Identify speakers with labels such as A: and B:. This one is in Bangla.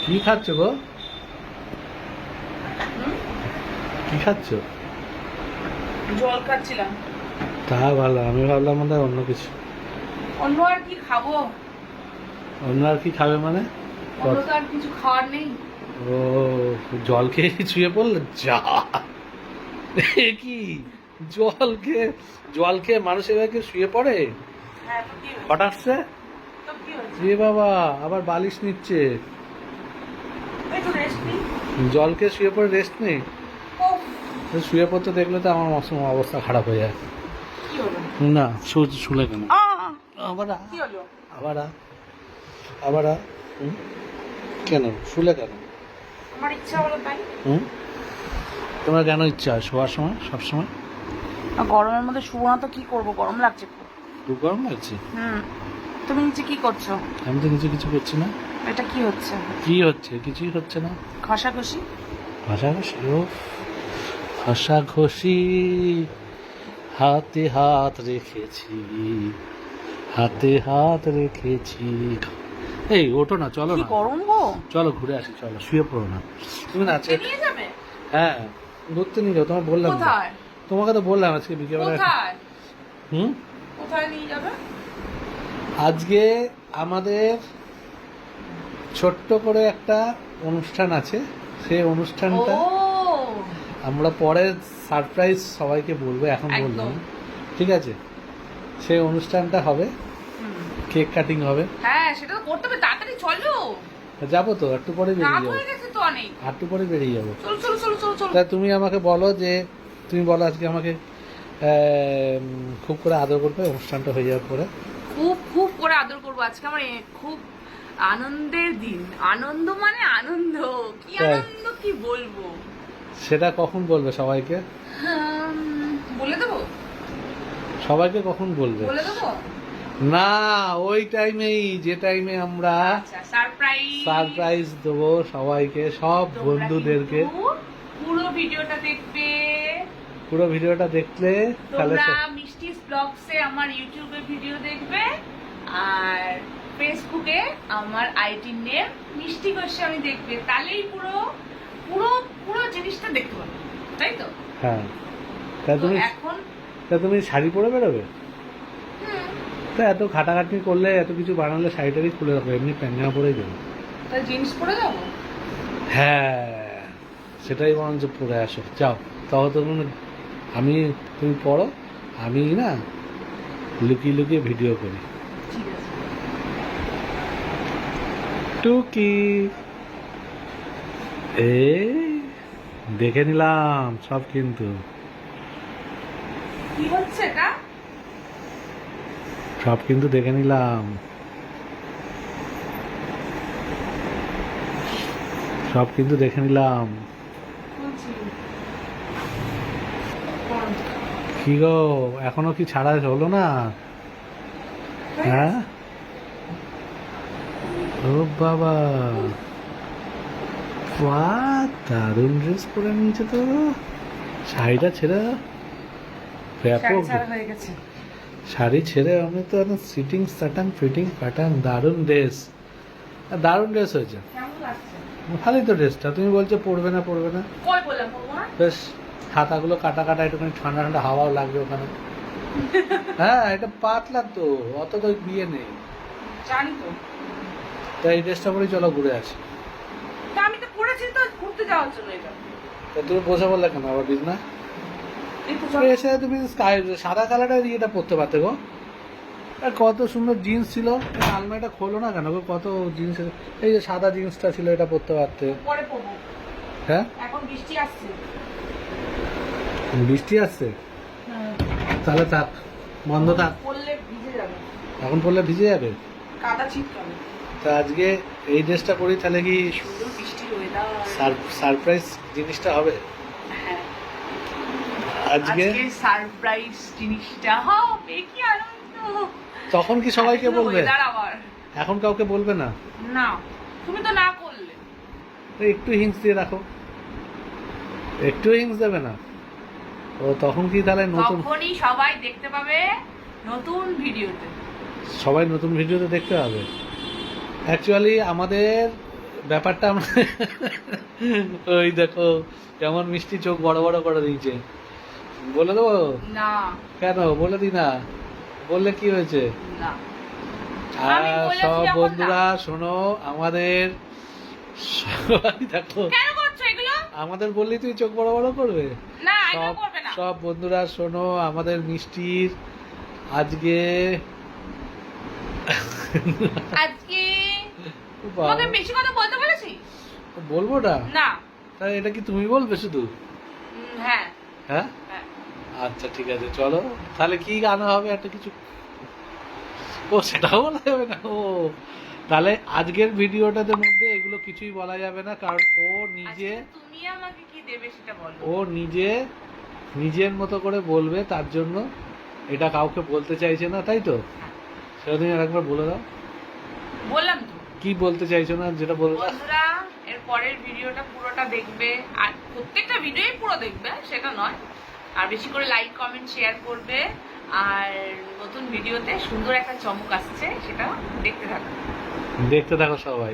A: কি খাচ্ছ গো? কি খাচ্ছ?
B: জল খাচ্ছিলাম।
A: তা ভালো, আমি ভাবলাম মনে হয় অন্য কিছু।
B: অন্য আর কি খাবো?
A: অন্য আর কি খাবে মানে?
B: অন্য তো আর কিছু খাওয়ার নেই।
A: ও, জল খেয়ে শুয়ে পড়লে? যা, এ কি জল খেয়ে মানুষ এভাবে শুয়ে পড়ে?
B: হ্যাঁ, তো কি হয়েছে?
A: হঠাৎ সে
B: তো কি হয়েছে?
A: এ বাবা, আবার বালিশ নিচ্ছে।
B: একটু রেস্ট নিই।
A: জল খেয়ে শুয়ে পড়ে রেস্ট নেই?
B: উফ,
A: শুয়ে পড়তে দেখলে তো আমার অবস্থা খারাপ হয়ে যায়।
B: কি হলো?
A: না, শুলে কেন? আবার
B: কি হলো?
A: আবার আবার কেন শুলে কেন?
B: আমার ইচ্ছা হলো তাই।
A: তোমার কেন ইচ্ছা হয় শোয়ার সময় সবসময়?
B: গরমের মধ্যে শুবো না তো কি করবো, গরম লাগছে খুব।
A: খুব গরম লাগছে?
B: তুমি নিচে কি করছো?
A: আমি তো কিছু করছি না।
B: এটা কি হচ্ছে?
A: কি হচ্ছে? কিছুই হচ্ছে না।
B: ঘষাঘষি?
A: ঘষাঘষি? ও, ঘষাঘষি, হাতে হাত রেখেছি, হাতে হাত রেখেছি। এই ওঠো না, চলো
B: কি
A: না,
B: গরম গো।
A: চলো ঘুরে আসি, চলো শুয়ে পড়ো না। তুমি না
B: ঘুরতে নিয়ে যাবে?
A: হ্যাঁ, ঘুরতে নিয়ে যাও, তোমার বললাম তো।
B: কোথায়?
A: তোমাকে তো বললাম আজকে বিকেলবেলা।
B: কোথায়?
A: হুম,
B: কোথায় নিয়ে যাবে?
A: আজকে আমাদের ছোট্ট করে একটা অনুষ্ঠান আছে। সেই অনুষ্ঠানটা
B: ও,
A: আমরা পরে সারপ্রাইজ সবাইকে বলবো, এখন বলবো
B: একদম।
A: না। ঠিক আছে, সেই অনুষ্ঠানটা হবে, কেক কাটিং হবে।
B: হ্যাঁ, সেটা তো করতে হবে, তাড়াতাড়ি চলো।
A: যাবো তো, একটু পরে বেরিয়ে
B: রাত
A: যাবো,
B: হয়ে গেছে তো অনেক।
A: একটু পরে বেরিয়ে যাবো।
B: চলো চলো চলো চলো চলো।
A: তা তুমি আমাকে বলো যে, তুমি বলো আজকে আমাকে খুব করে আদর করবে অনুষ্ঠানটা হয়ে যাওয়ার পরে।
B: খুব খুব করে আদর করবো আজকে। আমার খুব আনন্দের দিন। আনন্দ মানে আনন্দ, কি
A: তাই?
B: আনন্দ কি বলবো।
A: সেটা কখন বলবে সবাইকে?
B: বলে দেবো?
A: সবাইকে কখন বলবে?
B: বলে দেবো?
A: না, ওই টাইমেই, যে টাইমে আমরা
B: আচ্ছা, সারপ্রাইজ।
A: সারপ্রাইজ দেবো সবাইকে, সব বন্ধুদেরকে।
B: পুরো ভিডিওটা দেখবে।
A: পুরো ভিডিওটা দেখলে তাহলে
B: তোমরা মিষ্টিস ব্লগসে আমার ইউটিউবে ভিডিও দেখবে, আর ফেসবুকে আমার আইডির নেম মিষ্টি গোস্বামী দেখবে। তাহলেই পুরো পুরো পুরো জিনিসটা দেখতে পাবে, তাই তো?
A: হ্যাঁ, তা
B: তো
A: তুমি
B: এখন
A: তুমি শাড়ি পরে বেরোবে?
B: হুম,
A: তা এত খাটাখাটনি করলে, এত কিছু বানালে শাড়িটারই খুলে রাখো, এমনি প্যান্ট জামা পরেই দেবো।
B: তাই জিন্স পরে যাবো।
A: হ্যাঁ, সেটাই বরঞ্চ পরে আসো, যাও। তখন তুমি পড়ো, আমি না লুকিয়ে লুকিয়ে ভিডিও করি।
B: ঠিক আছে।
A: টুকি, এই দেখে নিলাম সব, কিন্তু
B: কি হচ্ছে এটা?
A: সব কিন্তু দেখে নিলাম, সব কিন্তু দেখে নিলাম।
B: বলছি
A: কি গো, এখনো কি ছাড়া হলো না? হ্যাঁ, ও বাবা, বাহ, দারুণ ড্রেস পরে নিয়েছে তো। শাড়িটা ছেড়ে দাও, ব্যাপক
B: হয়ে গেছে।
A: শাড়ি ছেড়ে আমি তো সিটিং স্যাটাং ফিটিং প্যাটার্ন, দারুণ ড্রেস, দারুণ ড্রেস হয়েছে।
B: কেমন লাগছে?
A: ভালোই তো ড্রেসটা। তুমি বলছো পড়বে না পড়বে না,
B: কই বললাম পরবো না?
A: বেশ হাতাগুলো কাটা কাটা, একটুখানি ঠান্ডা ঠান্ডা হাওয়াও লাগবে ওখানে। হ্যাঁ, এটা পাতলা তো, অত তো বিয়ে নেই।
B: জানি তো।
A: তাই এই ড্রেসটা পরেই চলো ঘুরে আসি।
B: তা আমি তো পড়েছি তো ঘুরতে যাওয়ার জন্য এটা।
A: তা তুমি বসে বললে কেন আবার বিজনা?
B: এই তো চলো।
A: এসে তুমি সাদা কালারের ইয়েটা পরতে পারতে গো। আর কত সুন্দর জিন্স ছিল, এই আলমারিটা খোলো না কেন গো, কত জিন্স। এই যে সাদা জিন্সটা ছিল, এটা পরতে পারতে।
B: পরে পড়বো।
A: হ্যাঁ,
B: এখন বৃষ্টি আসছে।
A: বৃষ্টি আসছে, তাহলে থাক, বন্ধ থাক।
B: পড়লে ভিজে যাবে,
A: এখন পরলে ভিজে যাবে।
B: কাদা ছিটকাবে।
A: তা আজকে এই ড্রেসটা পরি, তাহলে কি
B: সুন্দর বৃষ্টির ওয়েদার।
A: সারপ্রাইজ জিনিসটা হবে
B: হ্যাঁ,
A: আজকে।
B: আজকে সারপ্রাইজ জিনিসটা হবে, কি আনন্দ।
A: তখন কি সবাইকে
B: আজকে
A: বলবে?
B: weather আবার
A: এখন কাউকে বলবে না?
B: না, তুমি তো না করলে।
A: একটু হিংস দিয়ে রাখো, একটু হিংস দেবে না? ও তখন কি তাহলে নতুন,
B: তখনই সবাই দেখতে পাবে নতুন ভিডিওতে।
A: সবাই নতুন ভিডিওতে দেখতে পাবে। অ্যাকচুয়ালি আমাদের ব্যাপারটা আমরা ওই দেখো কেমন মিষ্টি চোখ বড় বড় করে দিয়েছে। বলে দেবো?
B: না
A: কেন বলে দি না? বললে কি হয়েছে?
B: না আমি
A: আর
B: বলেছি
A: সব
B: যখন
A: বন্ধুরা শোনো, আমাদের সবাই দেখো,
B: কেন করছো এগুলো?
A: আমাদের বললি তুই চোখ বড় বড় করবে?
B: না এগুলো
A: সব
B: করবে না।
A: সব বন্ধুরা শোনো, আমাদের মিষ্টির আজকে
B: আজকে তোমাকে বেশি কথা বলতে বলেছি?
A: বলবো না?
B: না।
A: তাহলে এটা কি তুমি বলবে শুধু?
B: হ্যাঁ
A: হ্যাঁ,
B: হ্যাঁ।
A: আচ্ছা ঠিক আছে, চলো তাহলে কি গান হবে একটা কিছু? ও সেটাও বলা যাবে না? ও তাহলে আজকের ভিডিওটার মধ্যে এগুলো কিছুই বলা যাবে না, কারণ ও নিজে,
B: আজকে তুমি আমাকে কি দেবে সেটা বলো।
A: ও নিজে নিজের মতো করে বলবে, তার জন্য এটা কাউকে বলতে চাইছে না, তাই তো?
B: হ্যাঁ।
A: সেটা তুমি আরেকবার বলে দাও,
B: বললাম তো
A: কি বলতে চাইছো না যেটা বলবে।
B: বন্ধুরা এর পরের ভিডিওটা পুরোটা দেখবে, আর প্রত্যেকটা ভিডিওই পুরো দেখবে সেটা নয়, আর বেশি করে লাইক কমেন্ট শেয়ার করবে, আর নতুন ভিডিওতে সুন্দর একটা চমক আসছে সেটা দেখতে থাকবে।
A: দেখতে থাকো সবাই।